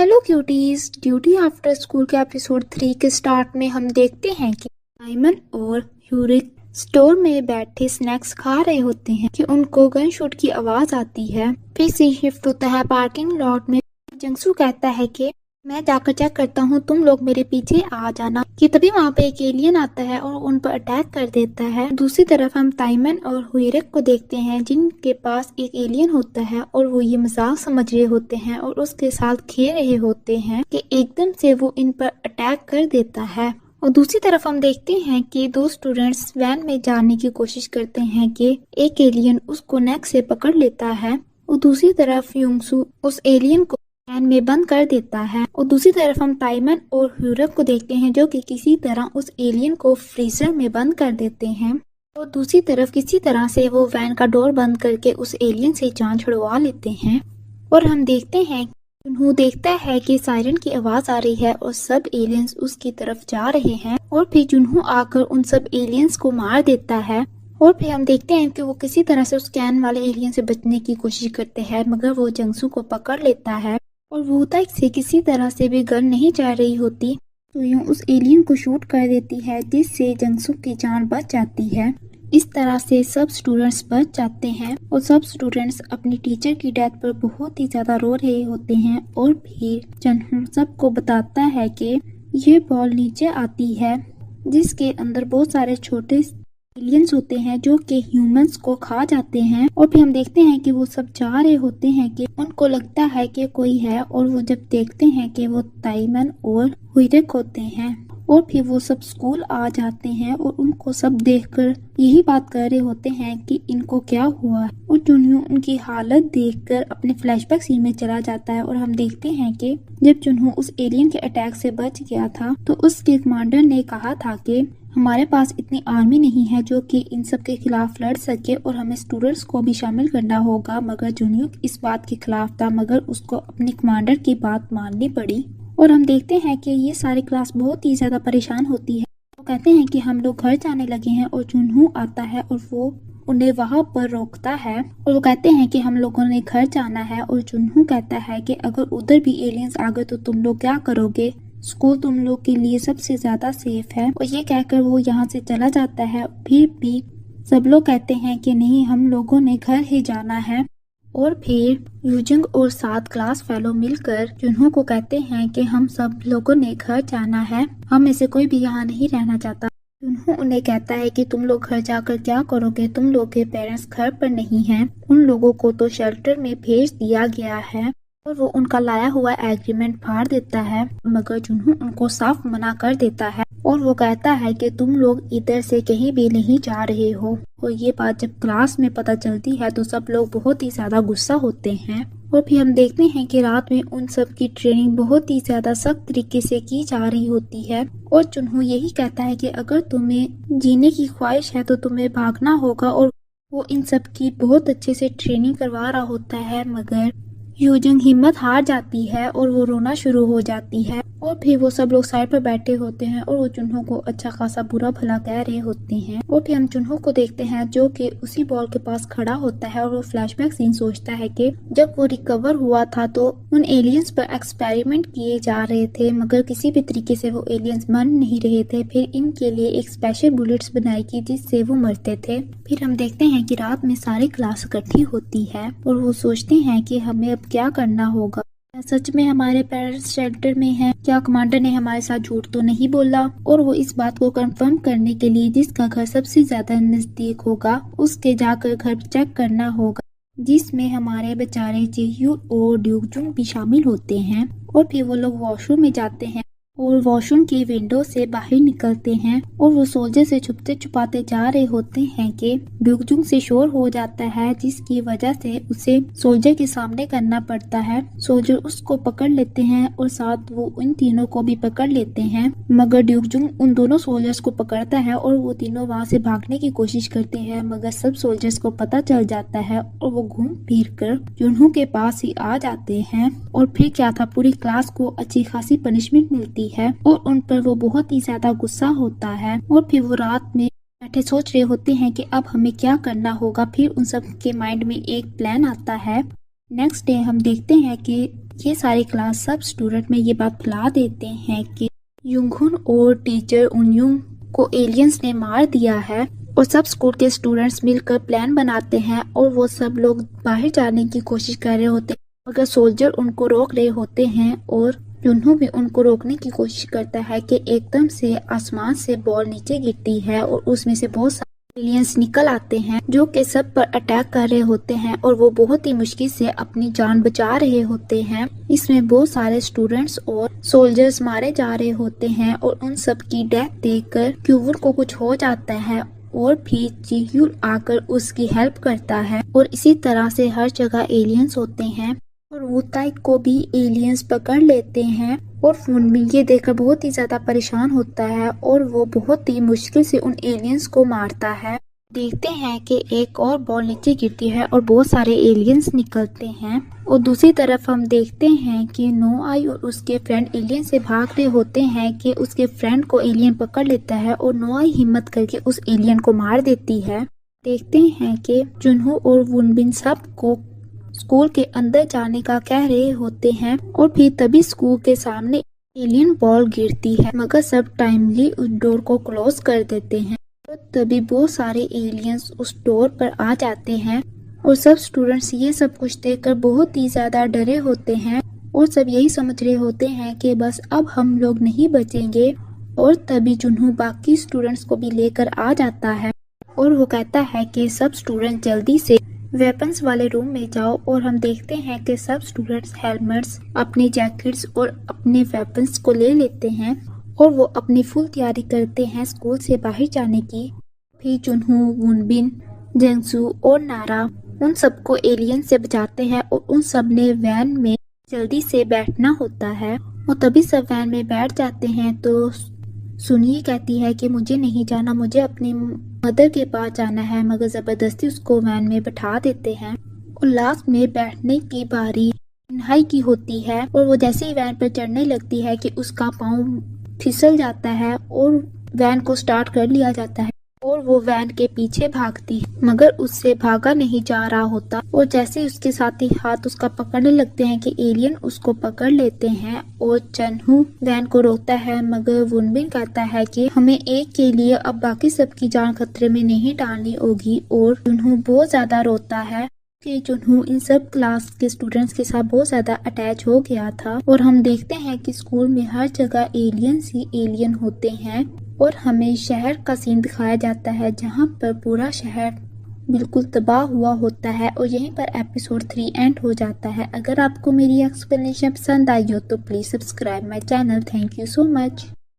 Hello cuties. Duty after school के episode 3 के start में हम देखते हैं कि साइमन और यूरिक स्टोर में बैठे स्नैक्स खा रहे होते हैं कि उनको गन शॉट की आवाज आती है। फिर से शिफ्ट होता है पार्किंग लॉट में। जंगसू कहता है कि मैं जाकर चेक करता हूँ, तुम लोग मेरे पीछे आ जाना। कि तभी वहाँ पे एक एलियन आता है और उन पर अटैक कर देता है। दूसरी तरफ हम ताइमन और हुइरक को देखते हैं जिनके पास एक एलियन होता है और वो ये मजाक समझ रहे होते हैं और उसके साथ खेल रहे होते हैं कि एकदम से वो इन पर अटैक कर देता है। और दूसरी तरफ हम देखते हैं कि दो स्टूडेंट्स वैन में जाने की कोशिश करते हैं कि एक एलियन उसको नेक से पकड़ लेता है और दूसरी तरफ युंगसू उस एलियन को वैन में बंद कर देता है। और दूसरी तरफ हम ताइमन और ह्यूरक को देखते हैं जो कि किसी तरह उस एलियन को फ्रीजर में बंद कर देते हैं और दूसरी तरफ किसी तरह से वो वैन का डोर बंद करके उस एलियन से जान छुड़वा लेते हैं। और हम देखते हैं जुनहो देखता है कि सायरन की आवाज आ रही है और सब एलियंस उसकी तरफ जा रहे हैं और फिर जुनहो आकर उन सब एलियंस को मार देता है। और फिर हम देखते हैं कि वो किसी तरह से उस कैन वाले एलियन से बचने की कोशिश करते हैं मगर वो जंगसू को पकड़ लेता है और वो तक से किसी तरह से भी गन नहीं जा रही होती तो यूं उस एलियन को शूट कर देती है जिससे जंगसू की जान बच जाती है। इस तरह से सब स्टूडेंट्स बच जाते हैं और सब स्टूडेंट्स अपनी टीचर की डेथ पर बहुत ही ज्यादा रो रहे होते हैं। और फिर जन्हू सबको बताता है कि ये बॉल नीचे आती है जिसके अंदर बहुत सारे छोटे एलियंस होते हैं जो कि ह्यूमंस को खा जाते हैं। और फिर हम देखते हैं कि वो सब जा रहे होते हैं कि उनको लगता है कि कोई है और वो जब देखते हैं कि वो ताइमन और हुइरक होते हैं और फिर वो सब स्कूल आ जाते हैं और उनको सब देखकर यही बात कर रहे होते हैं कि इनको क्या हुआ। और जुनहो उनकी हालत देखकर अपने फ्लैशबैक सीन में चला जाता है और हम देखते हैं कि जब जुनहो उस एलियन के अटैक से बच गया था तो उसके कमांडर ने कहा था कि हमारे पास इतनी आर्मी नहीं है जो कि इन सब के खिलाफ लड़ सके और हमें स्टूडेंट्स को भी शामिल करना होगा। मगर जुनहो इस बात के खिलाफ था मगर उसको अपने कमांडर की बात माननी पड़ी। और हम देखते हैं कि ये सारी क्लास बहुत ही ज्यादा परेशान होती है। वो कहते हैं कि हम लोग घर जाने लगे हैं और जुनहो आता है और वो उन्हें वहां पर रोकता है और वो कहते हैं कि हम लोगों ने घर जाना है। और जुनहो कहता है कि अगर उधर भी एलियंस आ गए तो तुम लोग क्या करोगे, स्कूल तुम लोग के लिए सबसे ज्यादा सेफ है। और ये कहकर वो यहाँ से चला जाता है। फिर भी सब लोग कहते हैं कि नहीं, हम लोगों ने घर ही जाना है। और फिर यूजिंग और 7 क्लास फेलो मिलकर जुनहो को कहते हैं कि हम सब लोगों ने घर जाना है, हम में से कोई भी यहाँ नहीं रहना चाहता। जुनहो उन्हें कहता है कि तुम लोग घर जाकर क्या करोगे, तुम लोग के पेरेंट्स घर पर नहीं हैं, उन लोगों को तो शेल्टर में भेज दिया गया है। और वो उनका लाया हुआ एग्रीमेंट फाड़ देता है मगर जुनहो उनको साफ मना कर देता है और वो कहता है कि तुम लोग इधर से कहीं भी नहीं जा रहे हो। और ये बात जब क्लास में पता चलती है तो सब लोग बहुत ही ज्यादा गुस्सा होते हैं। और फिर हम देखते हैं कि रात में उन सब की ट्रेनिंग बहुत ही ज्यादा सख्त तरीके से की जा रही होती है। और जुनहो यही कहता है कि अगर तुम्हें जीने की ख्वाहिश है तो तुम्हें भागना होगा। और वो इन सब की बहुत अच्छे से ट्रेनिंग करवा रहा होता है मगर यूजिंग हिम्मत हार जाती है और वो रोना शुरू हो जाती है। और फिर वो सब लोग साइड पर बैठे होते हैं और वो जुनहो को अच्छा खासा बुरा भला कह रहे होते हैं। और फिर हम जुनहो को देखते हैं जो कि उसी बॉल के पास खड़ा होता है और वो फ्लैशबैक सीन सोचता है कि जब वो रिकवर हुआ था तो उन एलियंस पर एक्सपेरिमेंट किए जा रहे थे मगर किसी भी तरीके से वो एलियंस मर नहीं रहे थे। फिर इनके लिए एक स्पेशल बुलेट्स बनाई गई जिससे वो मरते थे। फिर हम देखते हैं कि रात में सारी क्लास इकट्ठी होती है और वो सोचते हैं कि हमें अब क्या करना होगा। सच में हमारे पेरेंट्स शेल्टर में हैं? क्या कमांडर ने हमारे साथ झूठ तो नहीं बोला? और वो इस बात को कंफर्म करने के लिए जिसका घर सबसे ज्यादा नजदीक होगा उसके जाकर घर चेक करना होगा जिसमें हमारे बेचारे जेह्यू और ड्यूकजुंग भी शामिल होते हैं। और फिर वो लोग वॉशरूम में जाते हैं और वॉशरूम की विंडो से बाहर निकलते हैं और वो सोल्जर से छुपते छुपाते जा रहे होते हैं कि ड्यूकजुंग से शोर हो जाता है जिसकी वजह से उसे सोल्जर के सामने करना पड़ता है। सोल्जर उसको पकड़ लेते हैं और साथ वो उन तीनों को भी पकड़ लेते हैं मगर ड्यूकजुंग उन दोनों सोल्जर्स को पकड़ता है और वो तीनों वहाँ से भागने की कोशिश करते हैं मगर सब सोल्जर्स को पता चल जाता है और वो घूम फिर कर जुनहो के पास ही आ जाते हैं। और फिर क्या था, पूरी क्लास को अच्छी खासी पनिशमेंट मिलती है और उन पर वो बहुत ही ज्यादा गुस्सा होता है। और फिर वो रात में बैठे सोच रहे होते हैं कि अब हमें क्या करना होगा। फिर उन सब के माइंड में एक प्लान आता है। नेक्स्ट डे हम देखते हैं कि ये सारी क्लास सब स्टूडेंट में ये बात फैला देते हैं कि युंगहुन और टीचर उनयुंग को एलियंस ने मार दिया है और सब स्कूल के स्टूडेंट्स मिलकर प्लान बनाते हैं और वो सब लोग बाहर जाने की कोशिश कर रहे होते हैं मगर सोल्जर उनको रोक रहे होते हैं और जुनहो भी उनको रोकने की कोशिश करता है कि एकदम से आसमान से बॉल नीचे गिरती है और उसमें से बहुत सारे एलियंस निकल आते हैं जो कि सब पर अटैक कर रहे होते हैं और वो बहुत ही मुश्किल से अपनी जान बचा रहे होते हैं। इसमें बहुत सारे स्टूडेंट्स और सोल्जर्स मारे जा रहे होते हैं और उन सब की डेथ देखकर क्यूवर को कुछ हो जाता है और फिर जीह्यूल आकर उसकी हेल्प करता है और इसी तरह से हर जगह एलियंस होते हैं और वुताई को भी एलियंस पकड़ लेते हैं और फुनबिन ये देखकर बहुत ही ज्यादा परेशान होता है और वो बहुत ही मुश्किल से उन एलियंस को मारता है। देखते हैं कि एक और बॉल नीचे गिरती है और बहुत सारे एलियंस निकलते हैं और दूसरी तरफ हम देखते हैं कि नो आई और उसके फ्रेंड एलियन से भाग रहे होते हैं कि उसके फ्रेंड को एलियन पकड़ लेता है और नो आई हिम्मत करके उस एलियन को मार देती है। देखते हैं कि जुनहो और वुनबिन सबको स्कूल के अंदर जाने का कह रहे होते हैं और फिर तभी स्कूल के सामने एलियन बॉल गिरती है मगर सब टाइमली उस डोर को क्लोज कर देते हैं। तो तभी बहुत सारे एलियंस उस डोर पर आ जाते हैं और सब स्टूडेंट्स ये सब कुछ देखकर बहुत ही ज्यादा डरे होते हैं और सब यही समझ रहे होते हैं कि बस अब हम लोग नहीं बचेंगे। और तभी जुनहो बाकी स्टूडेंट्स को भी लेकर आ जाता है और वो कहता है कि सब स्टूडेंट जल्दी से वेपन्स वाले रूम में जाओ और हम देखते हैं कि सब स्टूडेंट्स हेलमेट्स, अपनी जैकेट्स और अपने वेपन्स को ले लेते हैं और वो अपनी फुल तैयारी करते हैं स्कूल से बाहर जाने की। फिर जुनहो, वुनबिन, जेंगसू और नारा उन सबको एलियन से बचाते हैं और उन सब ने वैन में जल्दी से बैठना होता है और तभी सब वैन में बैठ जाते हैं तो सुनिए कहती है कि मुझे नहीं जाना, मुझे अपनी मदर के पास जाना है मगर जबरदस्ती उसको वैन में बैठा देते हैं और लास्ट में बैठने की बारी इन्हाई की होती है और वो जैसे ही वैन पर चढ़ने लगती है कि उसका पाँव फिसल जाता है और वैन को स्टार्ट कर लिया जाता है और वो वैन के पीछे भागती है मगर उससे भागा नहीं जा रहा होता और जैसे उसके साथी हाथ उसका पकड़ने लगते हैं कि एलियन उसको पकड़ लेते हैं और चनहू वैन को रोकता है मगर वुनबिन कहता है कि हमें एक के लिए अब बाकी सबकी जान खतरे में नहीं डालनी होगी और जुनहो बहुत ज्यादा रोता है कि जुनहो इन सब क्लास के स्टूडेंट्स के साथ बहुत ज्यादा अटैच हो गया था। और हम देखते हैं कि स्कूल में हर जगह एलियंस ही एलियन होते हैं और हमें शहर का सीन दिखाया जाता है जहां पर पूरा शहर बिल्कुल तबाह हुआ होता है और यहीं पर एपिसोड 3 एंड हो जाता है। अगर आपको मेरी एक्सप्लेनेशन पसंद आई हो तो please subscribe my channel. Thank you so much.